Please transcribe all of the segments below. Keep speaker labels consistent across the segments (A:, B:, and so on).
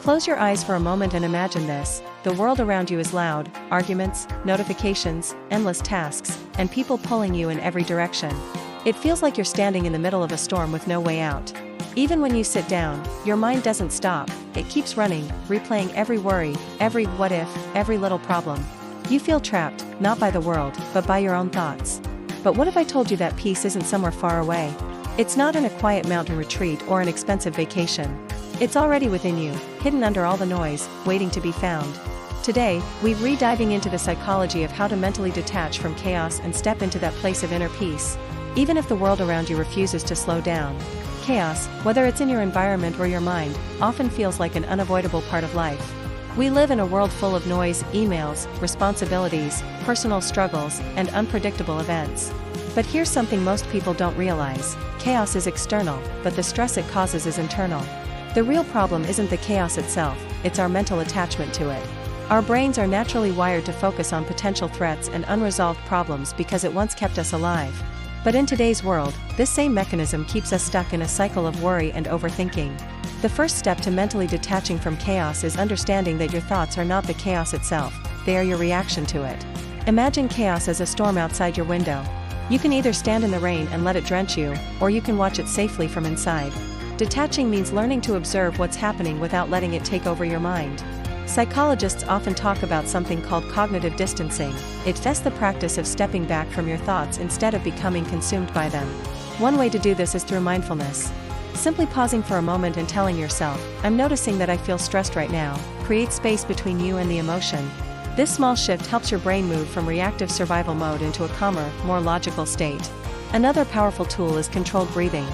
A: Close your eyes for a moment and imagine this. The world around you is loud, arguments, notifications, endless tasks, and people pulling you in every direction. It feels like you're standing in the middle of a storm with no way out. Even when you sit down, your mind doesn't stop. It keeps running, replaying every worry, every what if, every little problem. You feel trapped, not by the world, but by your own thoughts. But what if I told you that peace isn't somewhere far away? It's not in a quiet mountain retreat or an expensive vacation. It's already within you, hidden under all the noise, waiting to be found. Today, we're re-diving into the psychology of how to mentally detach from chaos and step into that place of inner peace. Even if the world around you refuses to slow down. Chaos, whether it's in your environment or your mind, often feels like an unavoidable part of life. We live in a world full of noise, emails, responsibilities, personal struggles, and unpredictable events. But here's something most people don't realize. Chaos is external, but the stress it causes is internal. The real problem isn't the chaos itself, it's our mental attachment to it. Our brains are naturally wired to focus on potential threats and unresolved problems because it once kept us alive. But in today's world, this same mechanism keeps us stuck in a cycle of worry and overthinking. The first step to mentally detaching from chaos is understanding that your thoughts are not the chaos itself, they are your reaction to it. Imagine chaos as a storm outside your window. You can either stand in the rain and let it drench you, or you can watch it safely from inside. Detaching means learning to observe what's happening without letting it take over your mind. Psychologists often talk about something called cognitive distancing. It's just the practice of stepping back from your thoughts instead of becoming consumed by them. One way to do this is through mindfulness. Simply pausing for a moment and telling yourself, "I'm noticing that I feel stressed right now," creates space between you and the emotion. This small shift helps your brain move from reactive survival mode into a calmer, more logical state. Another powerful tool is controlled breathing.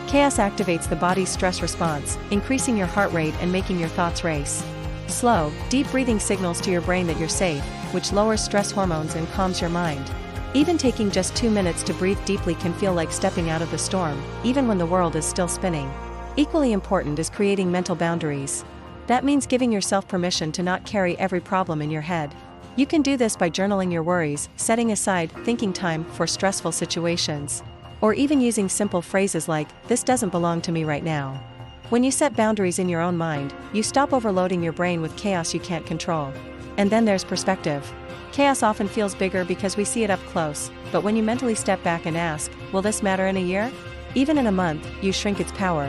A: Chaos activates the body's stress response, increasing your heart rate and making your thoughts race. Slow, deep breathing signals to your brain that you're safe, which lowers stress hormones and calms your mind. Even taking just 2 minutes to breathe deeply can feel like stepping out of the storm, even when the world is still spinning. Equally important is creating mental boundaries. That means giving yourself permission to not carry every problem in your head. You can do this by journaling your worries, setting aside thinking time for stressful situations, or even using simple phrases like, "This doesn't belong to me right now." When you set boundaries in your own mind, you stop overloading your brain with chaos you can't control. And then there's perspective. Chaos often feels bigger because we see it up close, but when you mentally step back and ask, "Will this matter in a year?" Even in a month, you shrink its power.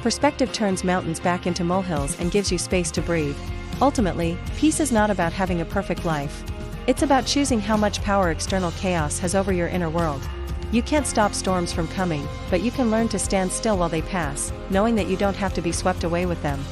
A: Perspective turns mountains back into molehills and gives you space to breathe. Ultimately, peace is not about having a perfect life. It's about choosing how much power external chaos has over your inner world. You can't stop storms from coming, but you can learn to stand still while they pass, knowing that you don't have to be swept away with them.